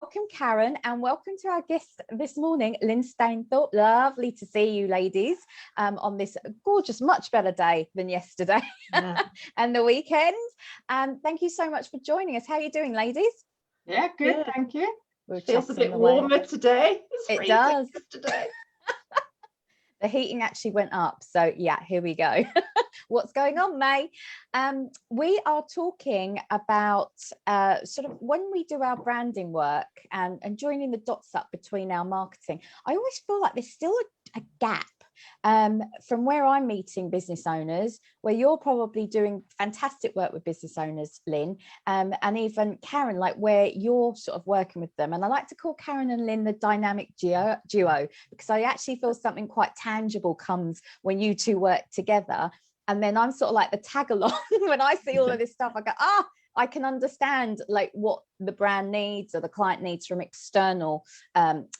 Welcome, Karen, and welcome to our guest this morning, Lynne Stainthorpe. Lovely to see you, ladies, on this gorgeous, much better day than yesterday and the weekend. Thank you so much for joining us. How are you doing, ladies? Yeah, good, thank you. We're Feels a bit warmer today. It does. Today. The heating actually went up. So yeah, here we go. What's going on, May? We are talking about sort of when we do our branding work and joining the dots up between our marketing. I always feel like there's still a gap from where I'm meeting business owners, where you're probably doing fantastic work with business owners, Lynne, and even Karen, like where you're sort of working with them. And I like to call Karen and Lynne the dynamic duo, because I actually feel something quite tangible comes when you two work together. And then I'm sort of like the tag along. When I see all of this stuff, I go, I can understand like what the brand needs or the client needs from external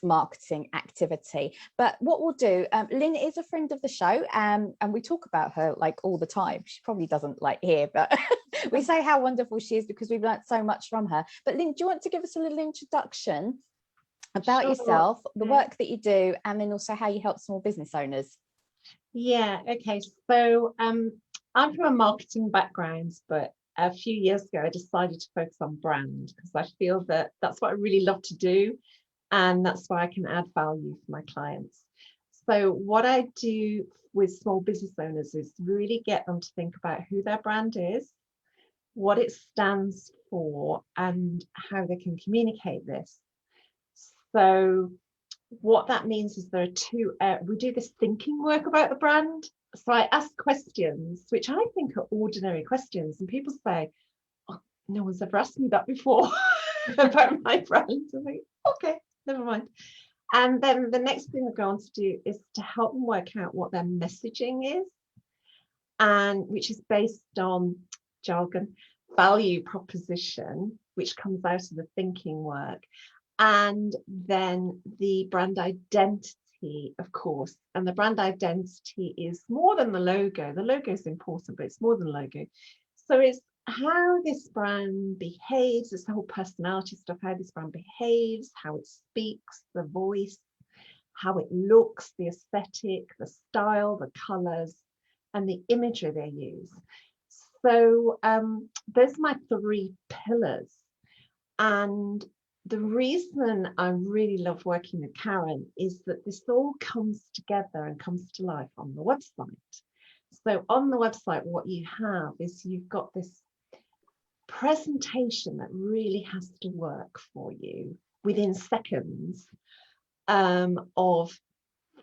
marketing activity. But what we'll do, Lynne is a friend of the show, and we talk about her like all the time. She probably doesn't like hear, but we say how wonderful she is because we've learned so much from her. But Lynne, do you want to give us a little introduction about yourself, the work that you do, and then also how you help small business owners? Yeah, okay. So I'm from a marketing background, but a few years ago, I decided to focus on brand because I feel that that's what I really love to do. And that's where I can add value for my clients. So what I do with small business owners is really get them to think about who their brand is, what it stands for, and how they can communicate this. So what that means is there are two, we do this thinking work about the brand. So I ask questions, which I think are ordinary questions. And people say, oh, no one's ever asked me that before about my brand. I'm like, okay, never mind. And then the next thing we're going to do is to help them work out what their messaging is, and which is based on jargon, value proposition, which comes out of the thinking work. And then the brand identity, of course. And the brand identity is more than the logo. The logo is important, but it's more than logo. So it's how this brand behaves. It's the whole personality stuff, how this brand behaves, how it speaks, the voice, how it looks, the aesthetic, the style, the colors, and the imagery they use. So those are my three pillars. And the reason I really love working with Karen is that this all comes together and comes to life on the website. So on the website, what you have is you've got this presentation that really has to work for you within seconds of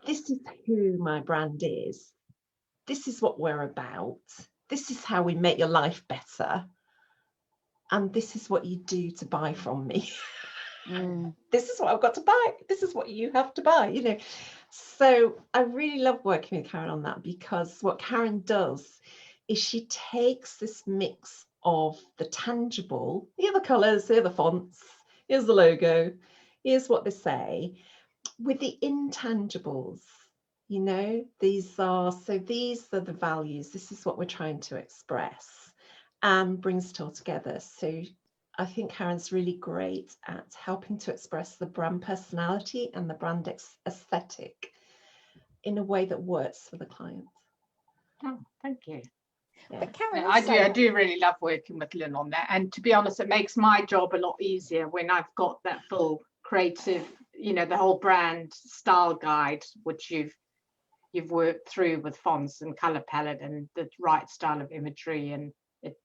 this is who my brand is. This is what we're about. This is how we make your life better. And this is what you do to buy from me. This is what I've got to buy. This is what you have to buy, you know. So I really love working with Karen on that, because what Karen does is she takes this mix of the tangible, here are the colors, here are the fonts, here's the logo, here's what they say, with the intangibles, you know, these are the values, this is what we're trying to express, and brings it all together. So I think Karen's really great at helping to express the brand personality and the brand aesthetic in a way that works for the client. Oh, thank you. Yeah. But Karen, I do really love working with Lynne on that. And to be honest, it makes my job a lot easier when I've got that full creative, you know, the whole brand style guide, which you've worked through with fonts and color palette and the right style of imagery, and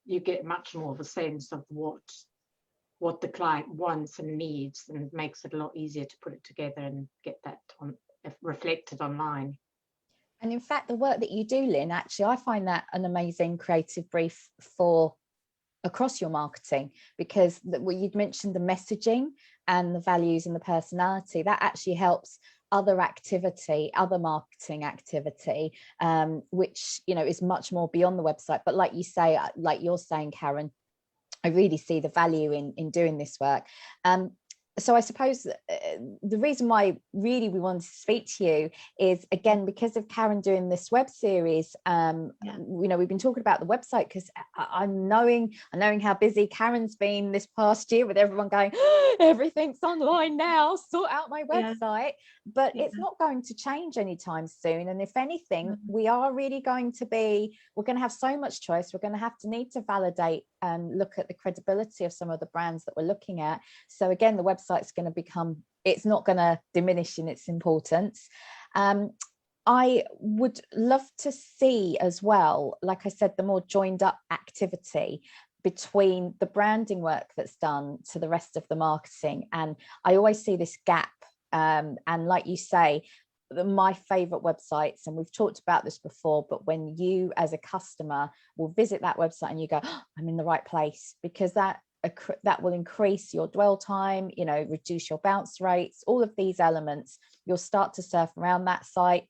you get much more of a sense of what the client wants and needs, and makes it a lot easier to put it together and get that reflected online. And in fact, the work that you do, Lynne, actually, I find that an amazing creative brief for across your marketing, because you'd mentioned the messaging and the values and the personality that actually helps other marketing activity, which, you know, is much more beyond the website. But like you say, like you're saying, Karen, I really see the value in doing this work. so I suppose the reason why really we wanted to speak to you is, again, because of Karen doing this web series. You know, we've been talking about the website because I'm knowing how busy Karen's been this past year with everyone going, oh, everything's online now, sort out my website. But it's not going to change anytime soon. And if anything, we are really going to we're going to have so much choice. We're going to need to validate and look at the credibility of some of the brands that we're looking at. So again, the website's going to it's not going to diminish in its importance. I would love to see as well, like I said, the more joined up activity between the branding work that's done to the rest of the marketing. And I always see this gap. And like you say, my favorite websites, and we've talked about this before, but when you as a customer will visit that website and you go, oh, I'm in the right place, because that will increase your dwell time, you know, reduce your bounce rates, all of these elements. You'll start to surf around that site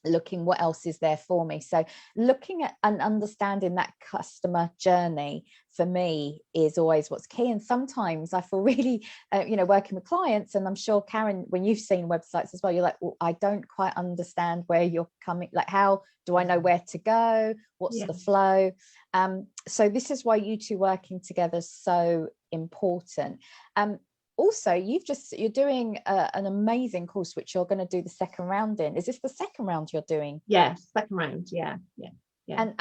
looking what else is there for me. So looking at and understanding that customer journey for me is always what's key. And sometimes I feel really you know, working with clients, and I'm sure Karen, when you've seen websites as well, you're like, well, I don't quite understand where you're coming, like how do I know where to go, what's the flow. So this is why you two working together is so important. Also, you're doing an amazing course, which you're going to do the second round in. Is this the second round you're doing? Yes, second round. Yeah. And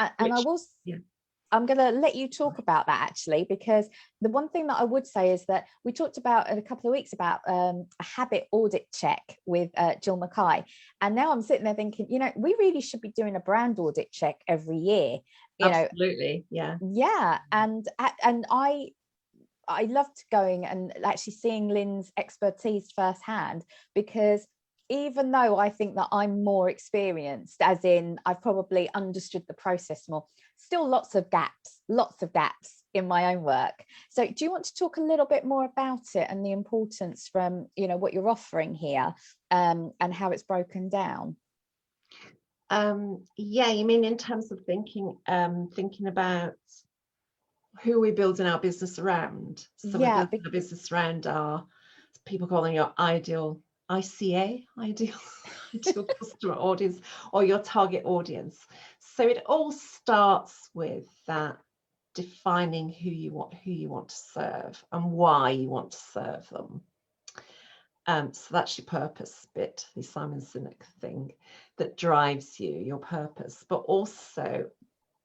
I'm going to let you talk about that, actually, because the one thing that I would say is that we talked about in a couple of weeks about a habit audit check with Jill Mackay. And now I'm sitting there thinking, you know, we really should be doing a brand audit check every year. Absolutely. Yeah. And I loved going and actually seeing Lynne's expertise firsthand, because even though I think that I'm more experienced, as in I've probably understood the process more, still lots of gaps in my own work. So do you want to talk a little bit more about it and the importance from, you know, what you're offering here, and how it's broken down? You mean in terms of thinking about who we're building our business around? So we're building a business around our, people calling your ideal customer audience, or your target audience. So it all starts with that defining who you want to serve and why you want to serve them. So that's your purpose bit, the Simon Sinek thing that drives you, your purpose, but also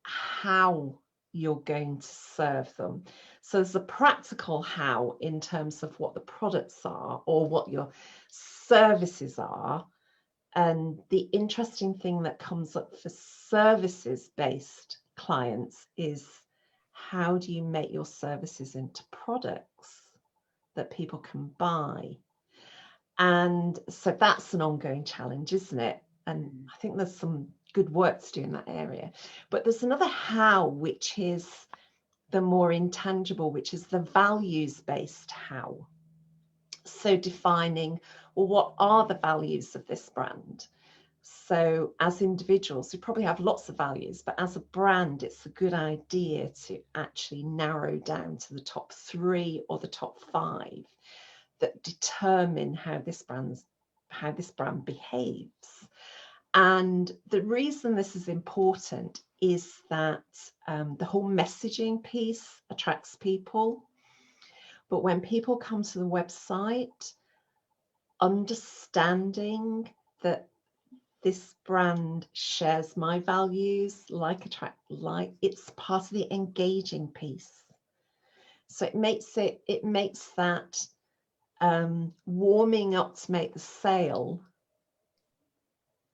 how you're going to serve them. So there's a practical how in terms of what the products are or what your services are. And the interesting thing that comes up for services-based clients is, how do you make your services into products that people can buy? And so that's an ongoing challenge, isn't it? And I think there's some good work to do in that area. But there's another how, which is the more intangible, which is the values-based how. So defining, well, what are the values of this brand? So as individuals, we probably have lots of values, but as a brand, it's a good idea to actually narrow down to the top 3 or the top 5 that determine how this brand behaves. And the reason this is important is that the whole messaging piece attracts people. But when people come to the website, understanding that this brand shares my values, it's part of the engaging piece. So it makes that warming up to make the sale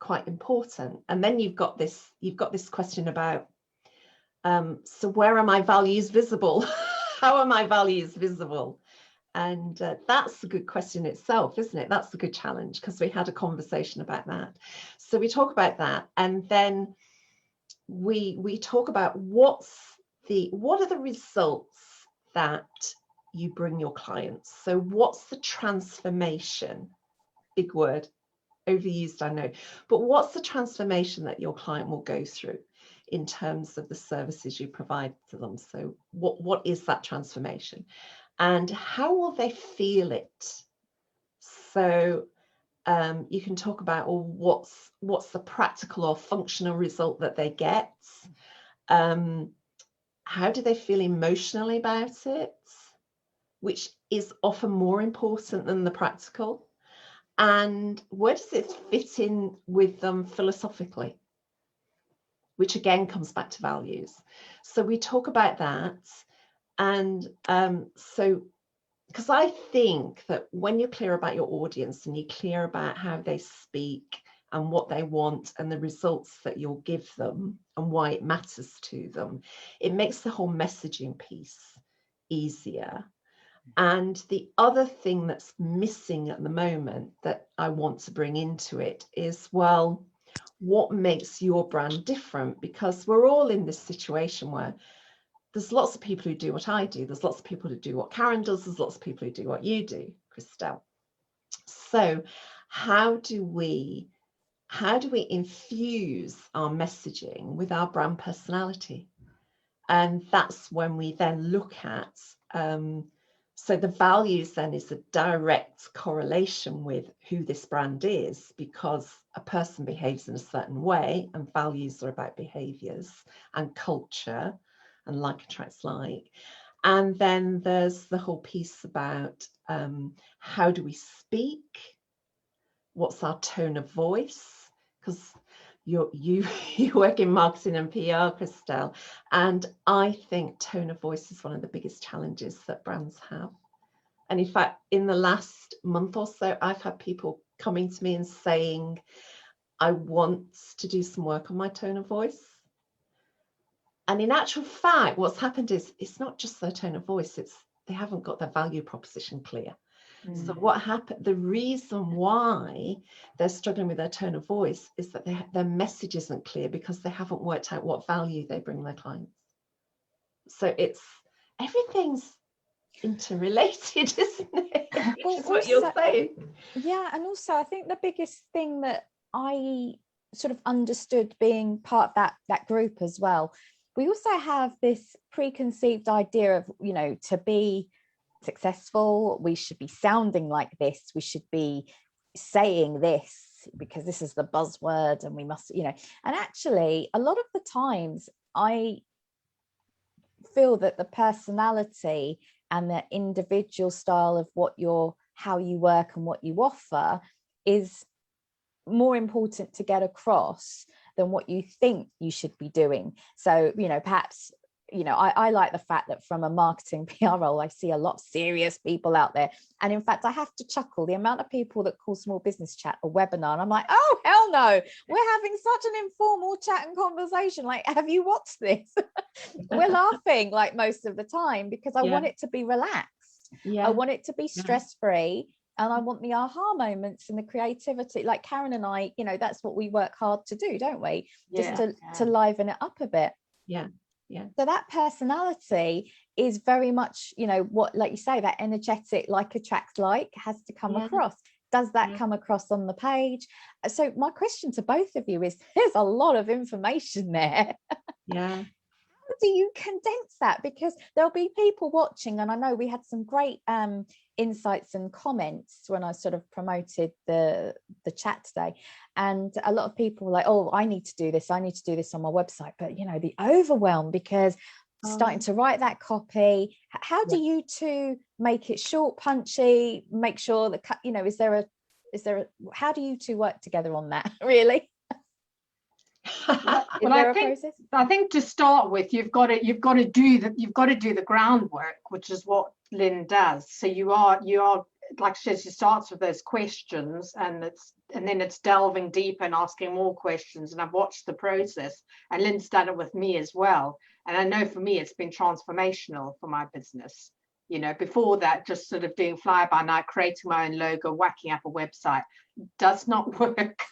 quite important. And then you've got this question about, so where are my values visible? How are my values visible? And that's a good question itself, isn't it? That's a good challenge, because we had a conversation about that. So we talk about that, and then we talk about what are the results that you bring your clients. So what's the transformation? Big word, overused, I know, but what's the transformation that your client will go through in terms of the services you provide to them? So what is that transformation? and how will they feel it? So you can talk about, well, what's the practical or functional result that they get? How do they feel emotionally about it, which is often more important than the practical? And where does it fit in with them philosophically, which again comes back to values. So we talk about that. And so, because I think that when you're clear about your audience and you're clear about how they speak and what they want and the results that you'll give them and why it matters to them, it makes the whole messaging piece easier. And the other thing that's missing at the moment that I want to bring into it is, well, what makes your brand different? Because we're all in this situation where there's lots of people who do what I do. There's lots of people who do what Karen does. There's lots of people who do what you do, Christelle. So how do we infuse our messaging with our brand personality? And that's when we then look at, so the values then is a direct correlation with who this brand is, because a person behaves in a certain way and values are about behaviors and culture and like attracts like. And then there's the whole piece about how do we speak? What's our tone of voice? Because you work in marketing and PR, Christelle, and I think tone of voice is one of the biggest challenges that brands have. And in fact, in the last month or so, I've had people coming to me and saying, I want to do some work on my tone of voice. And in actual fact, what's happened is it's not just their tone of voice, it's they haven't got their value proposition clear. So what happened, the reason why they're struggling with their tone of voice is that their message isn't clear because they haven't worked out what value they bring their clients. So everything's interrelated, isn't it? Which is what you're saying. Yeah, and also I think the biggest thing that I sort of understood being part of that group as well, we also have this preconceived idea of, to be successful, we should be sounding like this, we should be saying this because this is the buzzword and we must, and actually a lot of the times I feel that the personality and the individual style of how you work and what you offer is more important to get across than what you think you should be doing. So, perhaps, I like the fact that from a marketing PR role, I see a lot of serious people out there. And in fact, I have to chuckle the amount of people that call Small Business Chat a webinar. And I'm like, oh, hell no, we're having such an informal chat and conversation. Like, have you watched this? We're laughing like most of the time because I want it to be relaxed. I want it to be stress-free. And I want the aha moments and the creativity. Like Karen and I, that's what we work hard to do, don't we? Just to liven it up a bit. Yeah. Yeah. So that personality is very much, what, like you say, that energetic, like attracts like, has to come across. Does that come across on the page? So my question to both of you is, there's a lot of information there. Yeah. How do you condense that? Because there'll be people watching, and I know we had some great insights and comments when I sort of promoted the chat today, and a lot of people were like, oh, I need to do this on my website, but the overwhelm because starting to write that copy. How do you two make it short, punchy, make sure that is there a how do you two work together on that? Really? Well, I think to start with, you've got to do the groundwork, which is what Lynne does. So you are like she says, she starts with those questions, and then it's delving deep and asking more questions. And I've watched the process, and Lynne's done it with me as well. And I know for me, it's been transformational for my business. Before that, just sort of doing fly by night, creating my own logo, whacking up a website does not work.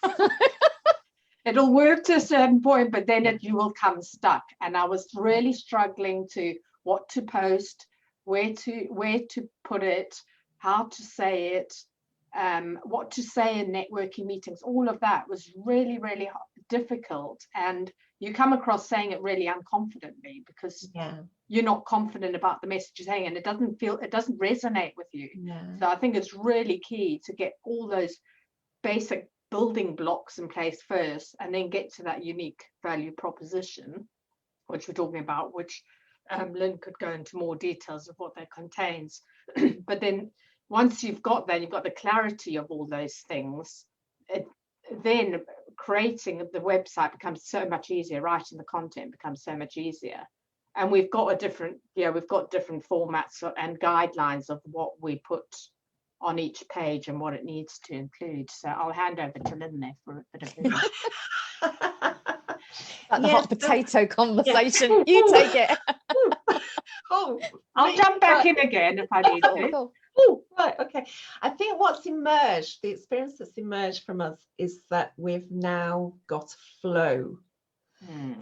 It'll work to a certain point, but then you will come stuck. And I was really struggling to what to post, where to put it, how to say it, what to say in networking meetings. All of that was really, really difficult. And you come across saying it really unconfidently because you're not confident about the message you're saying, and it doesn't resonate with you. Yeah. So I think it's really key to get all those basic building blocks in place first, and then get to that unique value proposition, which we're talking about, which Lynne could go into more details of what that contains. But then once you've got that, you've got the clarity of all those things, then creating the website becomes so much easier. Writing the content becomes so much easier. And we've got different formats and guidelines of what we put on each page and what it needs to include. So I'll hand over to Lynne there for a bit of Like the hot potato conversation. You take it. I'll jump back in again if I need to. Cool. Oh, right, okay. I think what's emerged, the experience that's emerged from us, is that we've now got a flow.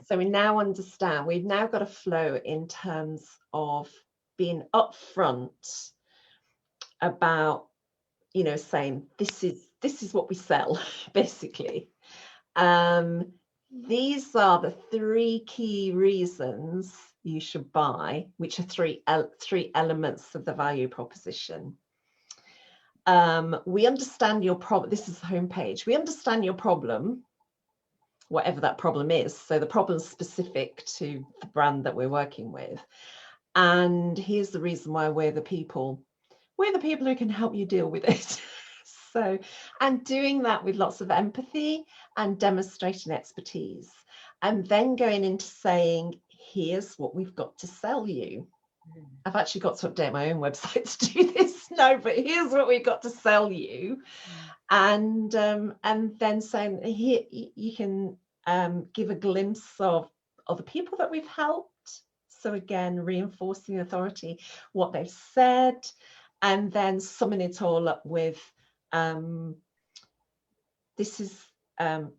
So we now understand, we've now got a flow in terms of being upfront about, you know, saying this is what we sell, basically. These are the 3 key reasons you should buy, which are three elements of the value proposition. We understand your problem. This is the homepage. We understand your problem, whatever that problem is. So the problem is specific to the brand that we're working with. And here's the reason why we're the people who can help you deal with it. So, and doing that with lots of empathy and demonstrating expertise, and then going into saying, here's what we've got to sell you. I've actually got to update my own website to do this now, but here's what we've got to sell you. And then saying, here you can give a glimpse of the people that we've helped. So again, reinforcing authority, what they've said, and then summing it all up with this is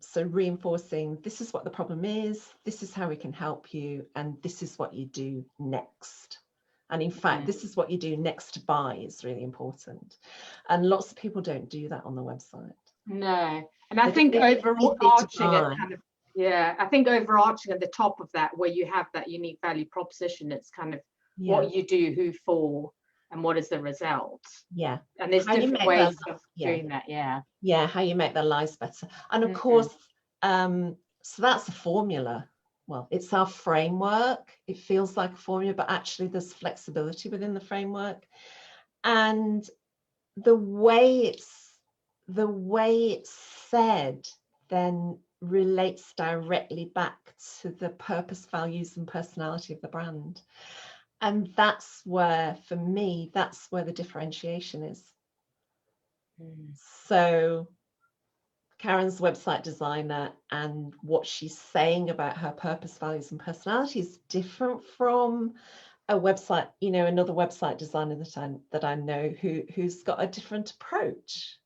so reinforcing, this is what the problem is, this is how we can help you, and this is what you do next. And in fact, this is what you do next to buy is really important. And lots of people don't do that on the website. No. And I think overarching at the top of that, where you have that unique value proposition, it's kind of what you do, who for, and what is the result. Yeah. And there's different ways of doing that. Yeah, how you make their lives better. And of course, so that's a formula. Well, it's our framework. It feels like a formula, but actually there's flexibility within the framework. And the way it's said then relates directly back to the purpose, values, and personality of the brand. And that's where, for me, that's where the differentiation is. So Karen's website designer, and what she's saying about her purpose, values, and personality is different from a website, you know, another website designer that I know who's got a different approach.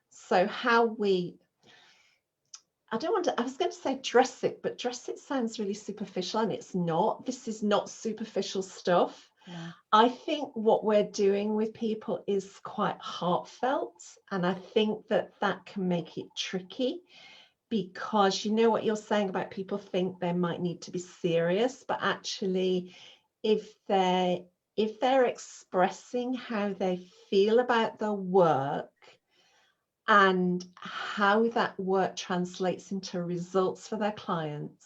So how we, I was going to say dress it, but dress it sounds really superficial, and it's not. This is not superficial stuff. Yeah. I think what we're doing with people is quite heartfelt, and I think that can make it tricky, because you know what you're saying about people think they might need to be serious, but actually if they're expressing how they feel about their work and how that work translates into results for their clients,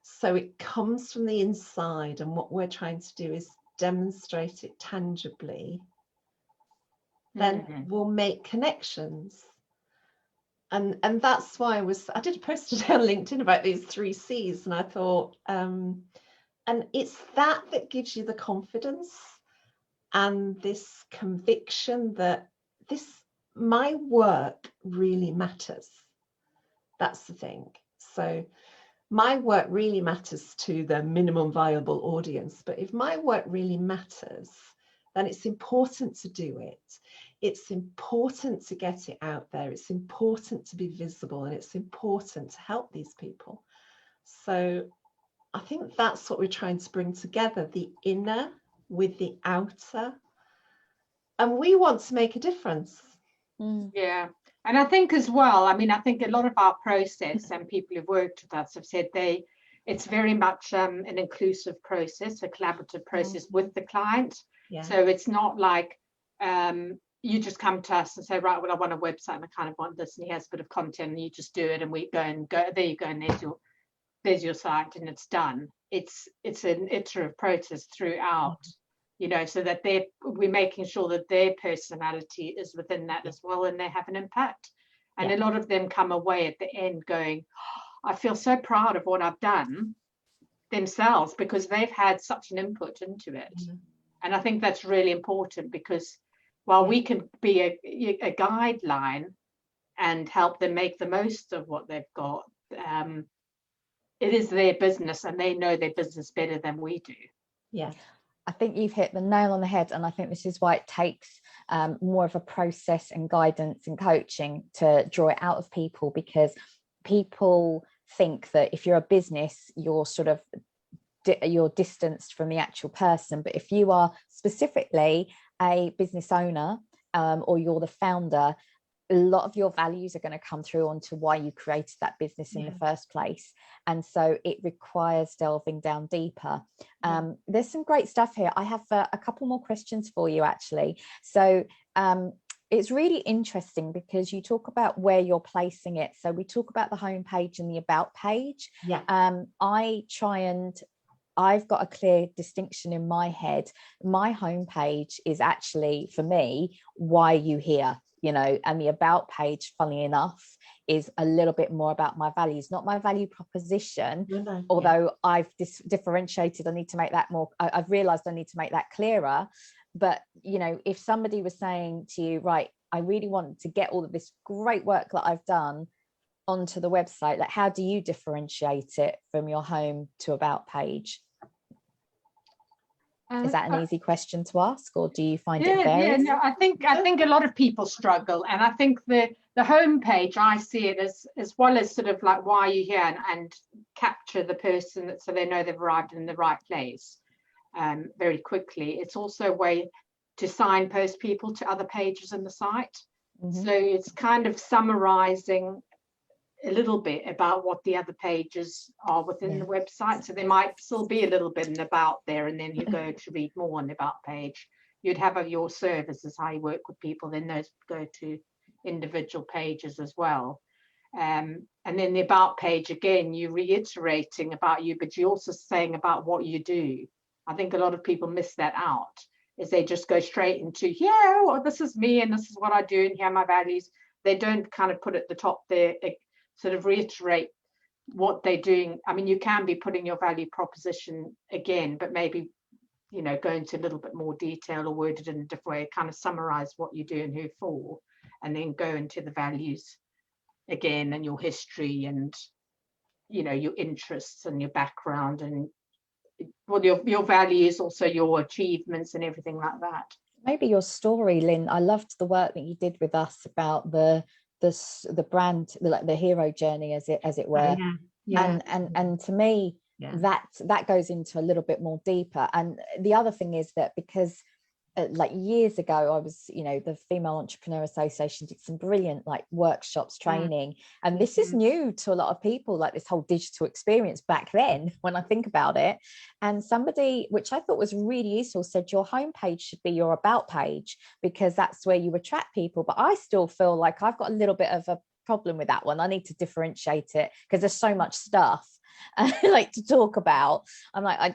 so it comes from the inside, and what we're trying to do is demonstrate it tangibly, then we'll make connections. And that's why I did a post today on LinkedIn about these 3 C's, and I thought, and it's that gives you the confidence and this conviction that my work really matters. That's the thing. So my work really matters to the minimum viable audience, but if my work really matters, then it's important to do it. It's important to get it out there. It's important to be visible, and it's important to help these people. So I think that's what we're trying to bring together, the inner with the outer. And we want to make a difference. Yeah. And I think as well, I mean, I think a lot of our process, and people who've worked with us have said they it's very much an inclusive process, a collaborative process with the client. Yeah. So it's not like you just come to us and say, right, well, I want a website and I kind of want this, and he has a bit of content, and you just do it, and we go, there you go, and there's your site, and it's done. It's an iterative process throughout, you know, so that we're making sure that their personality is within that as well, and they have an impact. And a lot of them come away at the end going, oh, I feel so proud of what I've done themselves, because they've had such an input into it. And I think that's really important, because while we can be a guideline and help them make the most of what they've got, it is their business, and they know their business better than we do. Yeah. I think you've hit the nail on the head, and I think this is why it takes more of a process and guidance and coaching to draw it out of people, because people think that if you're a business, you're sort of you're distanced from the actual person. But if you are specifically a business owner, or you're the founder, a lot of your values are going to come through onto why you created that business in the first place. And so it requires delving down deeper. There's some great stuff here. I have a couple more questions for you, actually. So it's really interesting because you talk about where you're placing it. So we talk about the homepage and the about page. I've got a clear distinction in my head. My homepage is actually, for me, why you here, you know, and the about page, funnily enough, is a little bit more about my values, not my value proposition. Although I've differentiated, I need to make that more, I've realized I need to make that clearer. But, you know, if somebody was saying to you, right, I really want to get all of this great work that I've done onto the website, like, how do you differentiate it from your home to about page? Is that an easy question to ask, or do you find it varies? No, I think a lot of people struggle, and I think the homepage, I see it as well as sort of like why you're here, and capture the person so they know they've arrived in the right place very quickly. It's also a way to signpost people to other pages in the site. So it's kind of summarizing a little bit about what the other pages are within the website. So there might still be a little bit in about there, and then you go to read more on the about page. You'd have your services, how you work with people, then those go to individual pages as well. And then the about page, again, you're reiterating about you, but you're also saying about what you do. I think a lot of people miss that out, is they just go straight into, well, this is me and this is what I do and here are my values. They don't kind of put at the top there, sort of reiterate what they're doing. I mean, you can be putting your value proposition again, but maybe, you know, go into a little bit more detail or word it in a different way, kind of summarize what you do and who for, and then go into the values again, and your history, and, you know, your interests and your background, and well, your values, also your achievements and everything like that. Maybe your story, Lynn. I loved the work that you did with us about the brand, like the hero journey, as it were. And to me, that goes into a little bit more deeper. And the other thing is that because like years ago, I was, you know, the Female Entrepreneur Association did some brilliant like workshops, training, and this is new to a lot of people, like this whole digital experience back then, when I think about it. And somebody, which I thought was really useful, said your homepage should be your about page, because that's where you attract people. But I still feel like I've got a little bit of a problem with that one. I need to differentiate it, because there's so much stuff I like to talk about. I'm like, I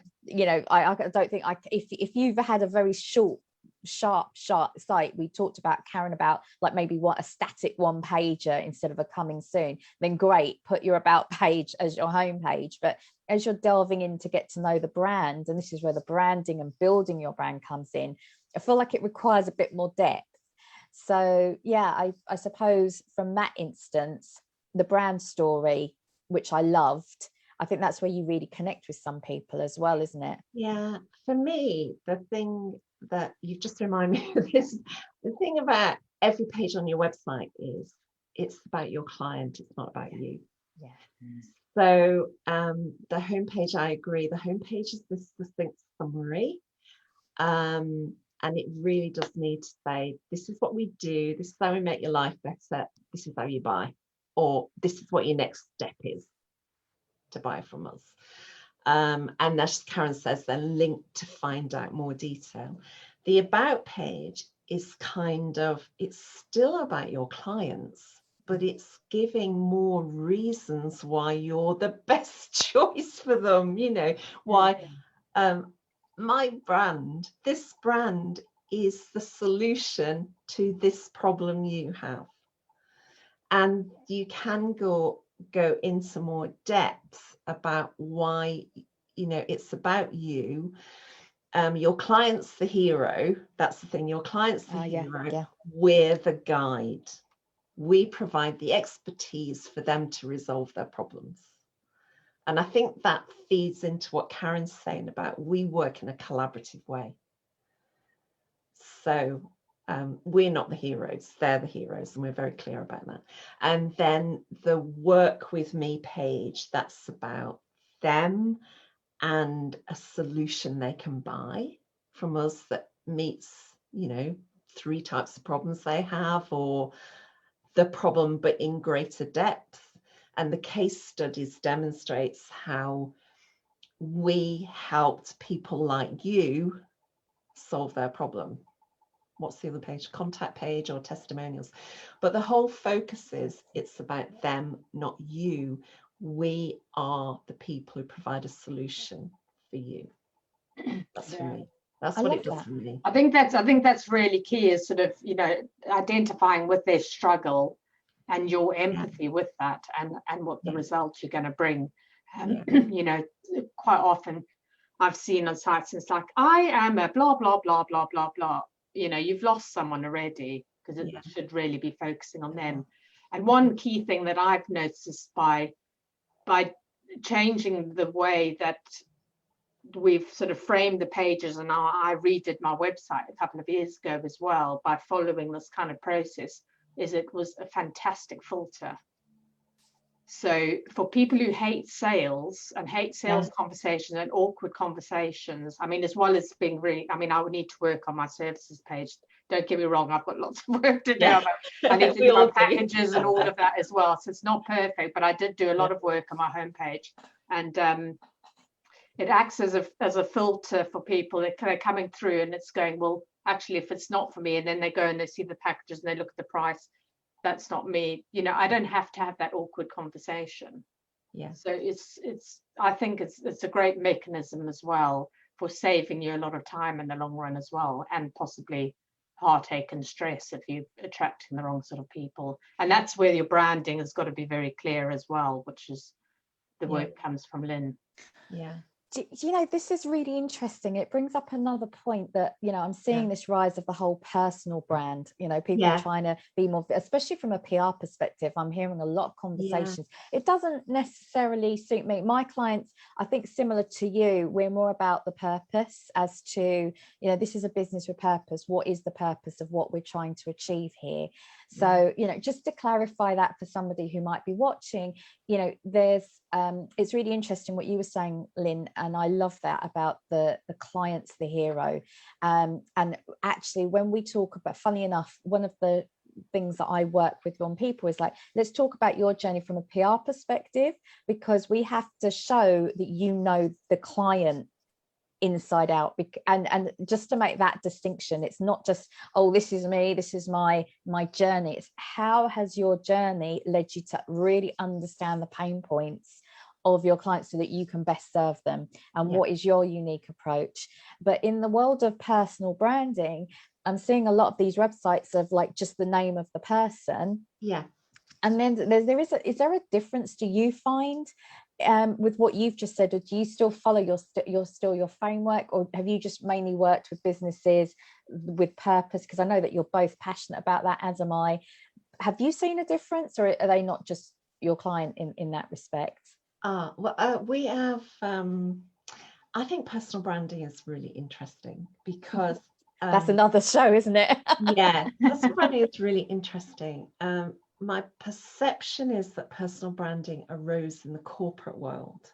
don't think if you've had a very sharp site, we talked about Karen about like maybe what a static one pager instead of a coming soon, then great, put your about page as your home page. But as you're delving in to get to know the brand, and this is where the branding and building your brand comes in, I feel like it requires a bit more depth. So yeah, I suppose from that instance, the brand story, which I loved, I think that's where you really connect with some people as well, isn't it? Yeah, for me, the thing that you've just reminded me of this, the thing about every page on your website is it's about your client, it's not about you. So the homepage, I agree, the homepage is this succinct summary, and it really does need to say, this is what we do, this is how we make your life better, this is how you buy, or this is what your next step is. to buy from us. And as Karen says, then link to find out more detail. The about page is kind of, it's still about your clients, but it's giving more reasons why you're the best choice for them. You know, why my brand, this brand is the solution to this problem you have. And you can go into more depth about why, you know, it's about you. Your client's the hero. That's the thing. Your client's the hero. Yeah. We're the guide. We provide the expertise for them to resolve their problems. And I think that feeds into what Karen's saying about we work in a collaborative way. So we're not the heroes, they're the heroes, and we're very clear about that. And then the work with me page, that's about them and a solution they can buy from us that meets, you know, 3 types of problems they have, or the problem but in greater depth. And the case studies demonstrates how we helped people like you solve their problem. What's the other page? Contact page or testimonials. But the whole focus is it's about them, not you. We are the people who provide a solution for you. That's for me. That's what it does for me. I think that's really key, is sort of, you know, identifying with their struggle and your empathy with that, and what the results you're going to bring. You know, quite often I've seen on sites, it's like, I am a blah blah blah blah blah blah. You know, you've lost someone already, because it should really be focusing on them. And one key thing that I've noticed by changing the way that we've sort of framed the pages, and I redid my website a couple of years ago as well, by following this kind of process, is it was a fantastic filter. So for people who hate sales and hate sales conversations and awkward conversations, I mean, as well as being really, I mean, I would need to work on my services page. Don't get me wrong, I've got lots of work to do. I need to do my packages and all of that as well. So it's not perfect, but I did do a lot of work on my homepage. And it acts as a filter for people that are coming through, and it's going, well, actually, if it's not for me, and then they go and they see the packages and they look at the price, that's not me. You know, I don't have to have that awkward conversation. So it's I think it's a great mechanism as well for saving you a lot of time in the long run as well, and possibly heartache and stress if you're attracting the wrong sort of people. And that's where your branding has got to be very clear as well, which is the work comes from Lynne. You know, this is really interesting. It brings up another point that, you know, I'm seeing this rise of the whole personal brand, you know, people trying to be more, especially from a PR perspective. I'm hearing a lot of conversations. It doesn't necessarily suit me. My clients, I think, similar to you, we're more about the purpose, as to, you know, this is a business with purpose. What is the purpose of what we're trying to achieve here? So, you know, just to clarify that for somebody who might be watching, you know, there's it's really interesting what you were saying, Lynne, and I love that about the client's the hero. And actually, when we talk about, funny enough, one of the things that I work with on people is like, let's talk about your journey from a PR perspective, because we have to show that you know the client inside out, and just to make that distinction, it's not just, oh, this is me, this is my journey. It's how has your journey led you to really understand the pain points of your clients so that you can best serve them, and what is your unique approach. But in the world of personal branding, I'm seeing a lot of these websites of like just the name of the person, and then is there a difference, do you find, with what you've just said, or do you still follow your framework, or have you just mainly worked with businesses with purpose? Because I know that you're both passionate about that, as am I. Have you seen a difference, or are they not just your client in that respect? We have, I think personal branding is really interesting, because that's another show, isn't it? Personal branding is really interesting. My perception is that personal branding arose in the corporate world,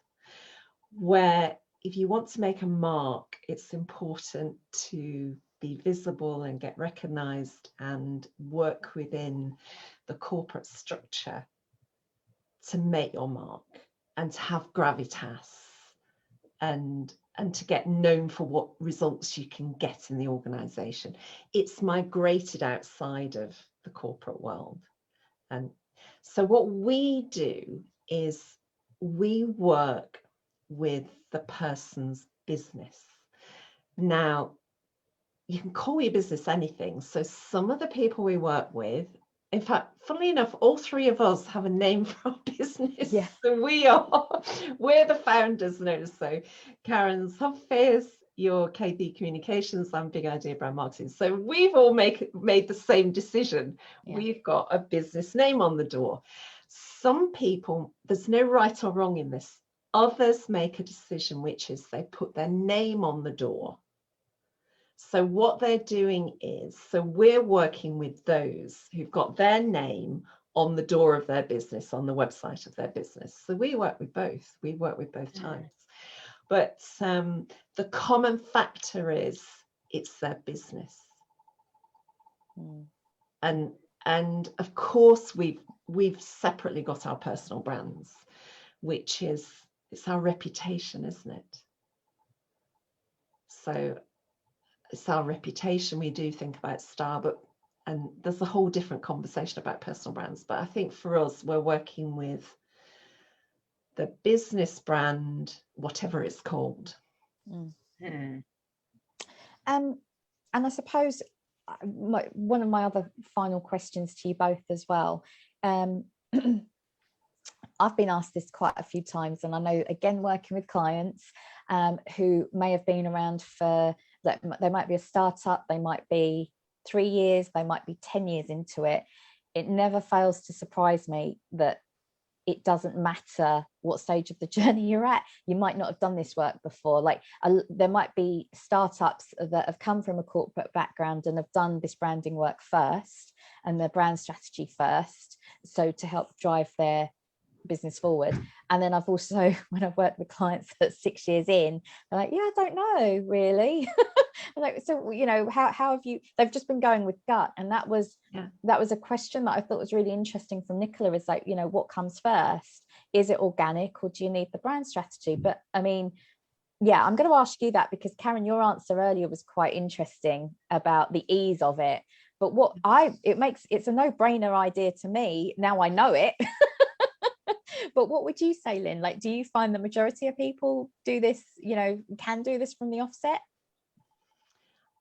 where if you want to make a mark, it's important to be visible and get recognized and work within the corporate structure to make your mark. to have gravitas, and to get known for what results you can get in the organization. It's migrated outside of the corporate world. And so what we do is we work with the person's business. Now, you can call your business anything. So some of the people we work with, in fact, funnily enough, all three of us have a name for our business. Yeah. So we're the founders now. So Karen's Hubface, your KB Communications, I'm Big Idea Brand Marketing. So we've all made the same decision. Yeah. We've got a business name on the door. Some people, there's no right or wrong in this. Others make a decision, which is they put their name on the door. So what they're doing is, so we're working with those who've got their name on the door of their business, on the website of their business. So we work with both. We work with both types. But the common factor is it's their business. And of course we've separately got our personal brands, which is, it's our reputation, isn't it? So it's our reputation. We do think about style, and there's a whole different conversation about personal brands. But I think for us, we're working with the business brand, whatever it's called. And I suppose one of my other final questions to you both as well. I've been asked this quite a few times, and I know, again, working with clients who may have been around for, they might be a startup, they might be 3 years, they might be 10 years into it. It never fails to surprise me that it doesn't matter what stage of the journey you're at. You might not have done this work before. Like there might be startups that have come from a corporate background and have done this branding work first and their brand strategy first, so to help drive their business forward. And then I've also, when I've worked with clients that's 6 years in, they're like, yeah, I don't know really. I'm like, so, you know, how have you, they've just been going with gut. And that was a question that I thought was really interesting from Nicola, is like, you know, what comes first? Is it organic, or do you need the brand strategy? But I mean, yeah, I'm going to ask you that, because Karen, your answer earlier was quite interesting about the ease of it. But it's a no-brainer idea to me. Now I know it. But what would you say, Lynne? Like, do you find the majority of people do this, you know, can do this from the offset?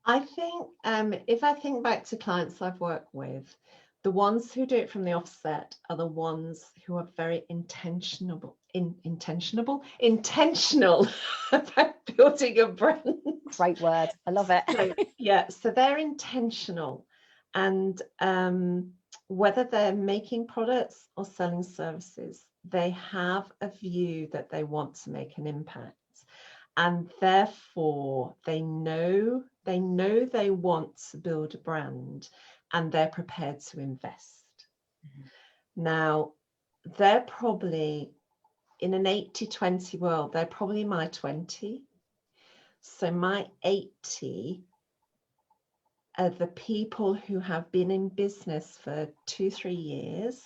I think if I think back to clients I've worked with, the ones who do it from the offset are the ones who are very intentional about building a brand. Great word. I love it. So they're intentional, and whether they're making products or selling services, they have a view that they want to make an impact, and therefore they know they want to build a brand, and they're prepared to invest. Now, they're probably in an 80-20 world, they're probably my 20. So my 80 are the people who have been in business for 2-3 years.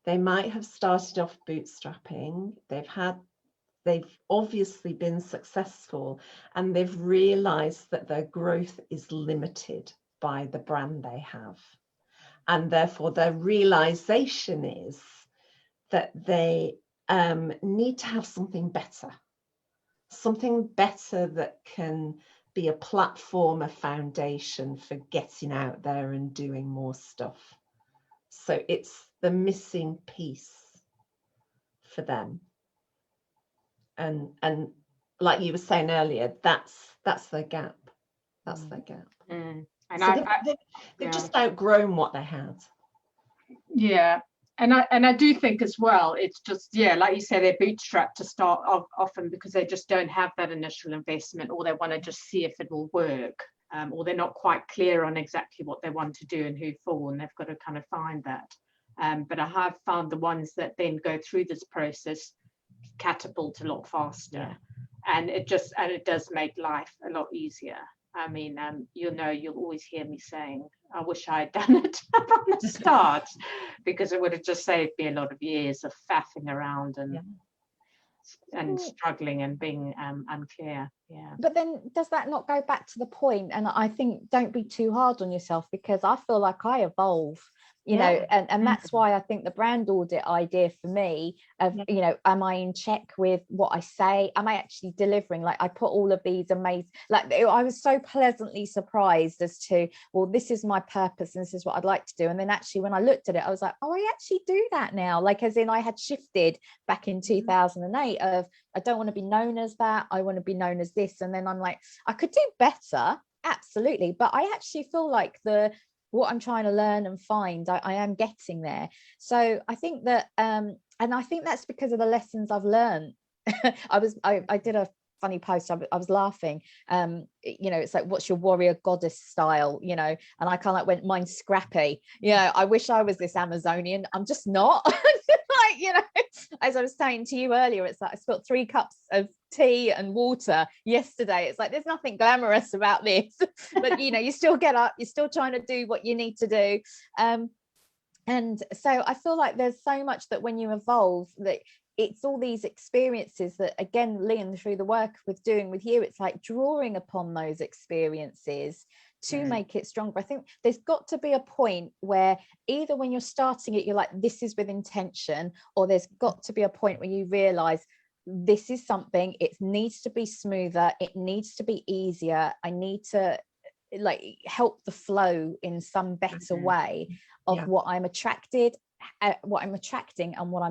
They might have started off bootstrapping. They've obviously been successful, and they've realized that their growth is limited by the brand they have. And therefore their realization is that they need to have something better that can be a platform, a foundation for getting out there and doing more stuff. So it's the missing piece for them. And like you were saying earlier, that's their gap. That's their gap. And so they've just outgrown what they had. Yeah. And I do think as well, it's just, like you say, they're bootstrapped to start off often because they just don't have that initial investment, or they want to just see if it will work, or they're not quite clear on exactly what they want to do and who for, and they've got to kind of find that. But I have found the ones that then go through this process catapult a lot faster, and it does make life a lot easier. I mean, you'll always hear me saying, I wish I had done it from the start, because it would have just saved me a lot of years of faffing around and and struggling and being unclear. Yeah. But then does that not go back to the point? And I think don't be too hard on yourself, because I feel like I evolve, you know, and that's why I think the brand audit idea for me of, you know, am I in check with what I say? Am I actually delivering? Like, I put all of these amazing, like, I was so pleasantly surprised as to, well, this is my purpose and this is what I'd like to do. And then actually when I looked at it, I was like, oh, I actually do that now. Like, as in I had shifted back in 2008 of, I don't want to be known as that. I want to be known as this. And then I'm like, I could do better. Absolutely. But I actually feel like what I'm trying to learn and find, I am getting there. So I think that, and I think that's because of the lessons I've learned. I did a funny post. I was laughing. You know, it's like, what's your warrior goddess style? You know, and I kind of like went, mine's scrappy. You know, I wish I was this Amazonian. I'm just not. Like, you know, as I was saying to you earlier, it's like I spilled 3 cups of tea and water yesterday. It's like there's nothing glamorous about this, but you know, you still get up, you're still trying to do what you need to do. And so I feel like there's so much that when you evolve, that it's all these experiences that, again, Lynne, through the work with doing with you, it's like drawing upon those experiences to make it stronger. I think there's got to be a point where either when you're starting it, you're like, this is with intention, or there's got to be a point where you realize this is something, it needs to be smoother, it needs to be easier, I need to like help the flow in some better way of what I'm attracting and what I'm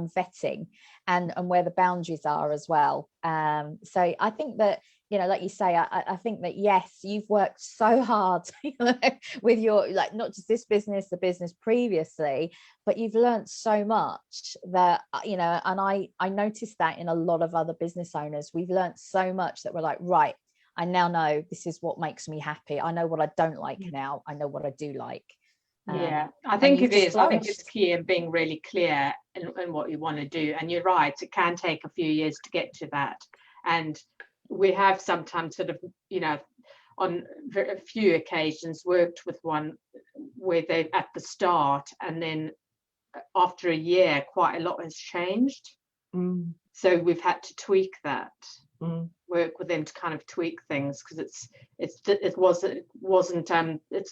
vetting, and where the boundaries are as well. So I think that, you know, like you say, I think that, yes, you've worked so hard, you know, with your, like, not just this business, the business previously, but you've learned so much that, you know, and I noticed that in a lot of other business owners, we've learned so much that we're like, right, I now know this is what makes me happy. I know what I don't like now. I know what I do like. Yeah, I think it is. I think it's key in being really clear in what you want to do. And you're right, it can take a few years to get to that. And we have sometimes sort of, you know, on a few occasions worked with one where they at the start, and then after a year, quite a lot has changed. So we've had to tweak that. Work with them to kind of tweak things, because it's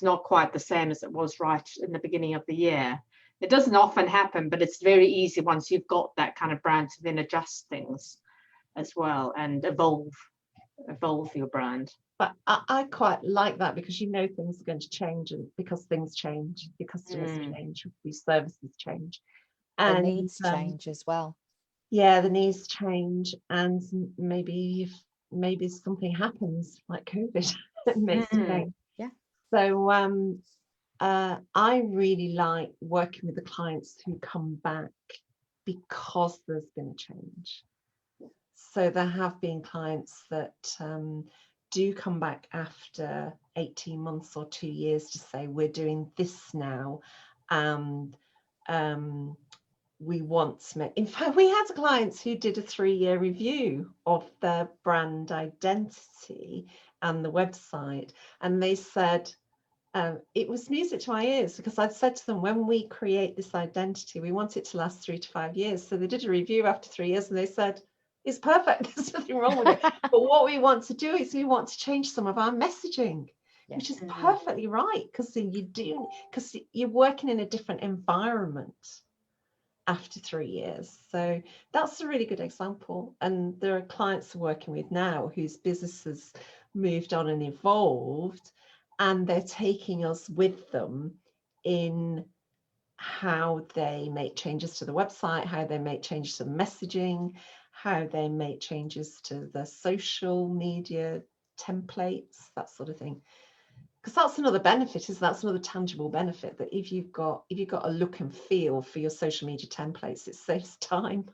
not quite the same as it was right in the beginning of the year. It doesn't often happen, but it's very easy once you've got that kind of brand to then adjust things as well and evolve your brand. But I quite like that, because you know things are going to change, and because things change, your customers change, your services change, and the needs change as well. Yeah, the needs change, and maybe something happens like COVID that makes it change. Yeah. So I really like working with the clients who come back because there's been a change. So there have been clients that do come back after 18 months or 2 years to say, we're doing this now, and we want to make, in fact, we had clients who did a 3-year review of their brand identity and the website, and they said it was music to my ears, because I'd said to them, when we create this identity, we want it to last 3 to 5 years. So they did a review after 3 years, and they said, it's perfect, there's nothing wrong with it. But what we want to do is we want to change some of our messaging, which is perfectly right, because you're working in a different environment after 3 years. So that's a really good example. And there are clients we're working with now whose businesses moved on and evolved, and they're taking us with them in how they make changes to the website, how they make changes to the messaging, how they make changes to the social media templates, that sort of thing. Because that's another benefit, that's another tangible benefit, that if you've got a look and feel for your social media templates, it saves time.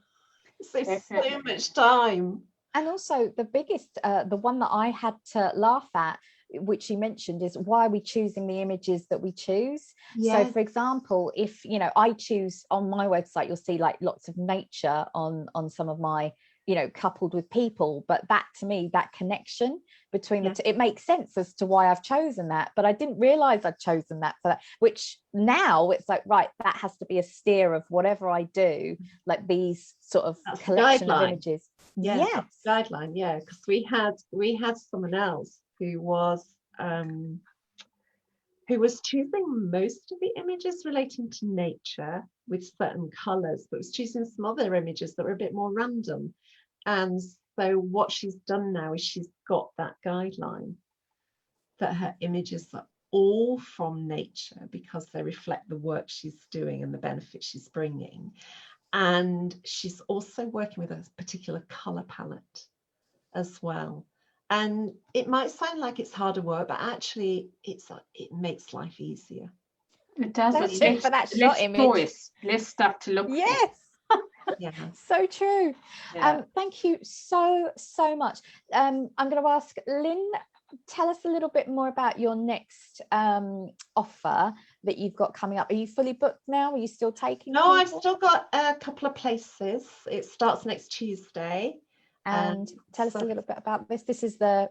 It saves so much time. And also the biggest, the one that I had to laugh at, which you mentioned, is why are we choosing the images that we choose? So for example, if, you know, I choose on my website, you'll see like lots of nature on some of my, you know, coupled with people, but that, to me, that connection between the two, it makes sense as to why I've chosen that, but I didn't realize I'd chosen that for that, which now it's like, right, that has to be a steer of whatever I do, like these sort of collection of images. Yeah, Yes. guideline. Yeah, because we had someone else who was choosing most of the images relating to nature with certain colors, but was choosing some other images that were a bit more random. And so what she's done now is she's got that guideline that her images are all from nature because they reflect the work she's doing and the benefits she's bringing. And she's also working with a particular color palette as well. And it might sound like it's harder work, but actually it makes life easier. It does. That's It's for that shot less image. choice, less stuff to look for. Yes. Yeah. So true. Yeah. Thank you so much. I'm going to ask Lynne, tell us a little bit more about your next offer that you've got coming up. Are you fully booked now? Are you still taking No, people? I've still got a couple of places. It starts next Tuesday. And tell us a little bit about this. This is the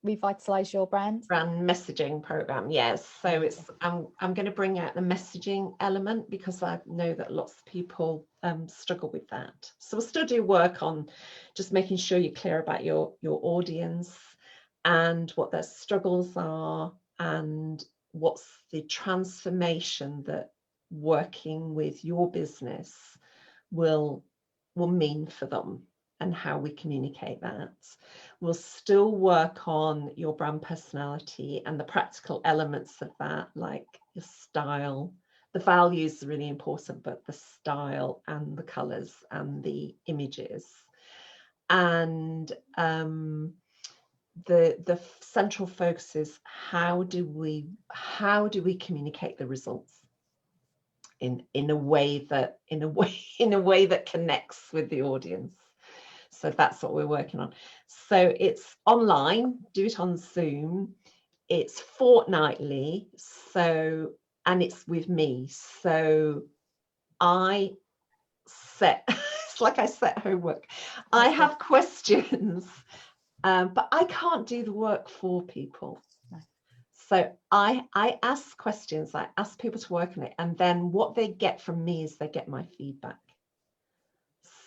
Revitalize Your Brand messaging program. Yes, so it's I'm going to bring out the messaging element because I know that lots of people struggle with that. So we'll still do work on just making sure you're clear about your audience and what their struggles are and what's the transformation that working with your business will mean for them and how we communicate that. We'll still work on your brand personality and the practical elements of that, like your style. The values are really important, but the style and the colors and the images. And the central focus is how do we communicate the results in a way that connects with the audience. So that's what we're working on. So it's online, do it on Zoom. It's fortnightly, so, and it's with me. So I set, it's like I set homework. I have questions, but I can't do the work for people. So I ask questions, I ask people to work on it, and then what they get from me is they get my feedback.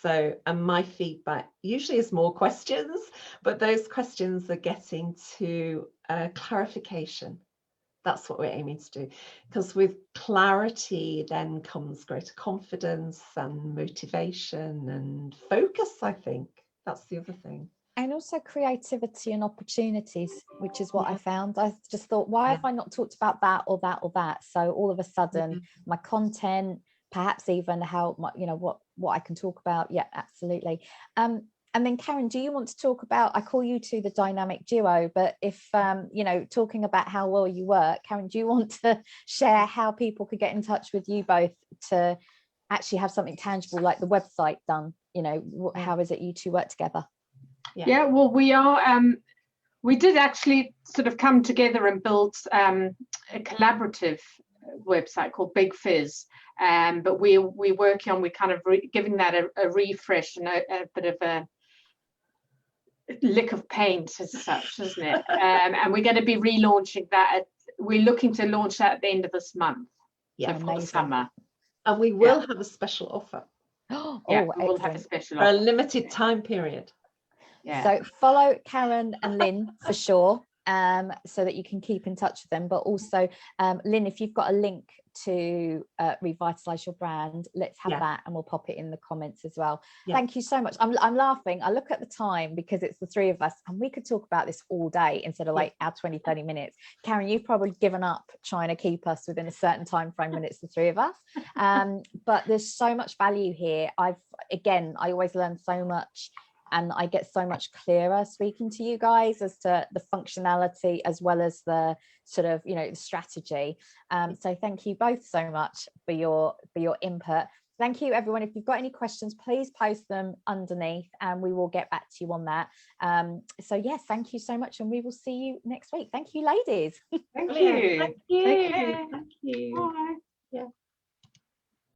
So, and my feedback usually is more questions, but those questions are getting to clarification. That's what we're aiming to do, because with clarity then comes greater confidence and motivation and focus. I think that's the other thing. And also creativity and opportunities, which is what I found. I just thought, why have I not talked about that or that or that? So all of a sudden, my content, perhaps even how, what I can talk about. Yeah, absolutely. And then Karen, do you want to talk about, I call you two the dynamic duo, but if, talking about how well you work, Karen, do you want to share how people could get in touch with you both to actually have something tangible like the website done? How is it you two work together? Yeah, well, we did actually sort of come together and build a collaborative website called Big Fizz, but we're working on, we're kind of giving that a refresh and a bit of a lick of paint as such, isn't it? And we're going to be relaunching that. We're looking to launch that at the end of this month, so for the summer. And we will have a special offer. We'll have a special for offer. a limited time period. Yeah. So follow Karen and Lynne for sure, so that you can keep in touch with them. But also, Lynne, if you've got a link to Revitalize Your Brand, let's have that, and we'll pop it in the comments as well. Thank you so much. I'm laughing. I look at the time because it's the three of us, and we could talk about this all day instead of like our 20-30 minutes. Karen, you've probably given up trying to keep us within a certain time frame when it's the three of us. But there's so much value here. I always learn so much. And I get so much clearer speaking to you guys as to the functionality as well as the sort of, the strategy. So thank you both so much for your input. Thank you, everyone. If you've got any questions, please post them underneath and we will get back to you on that. So yes, thank you so much. And we will see you next week. Thank you, ladies. Thank you. Thank you.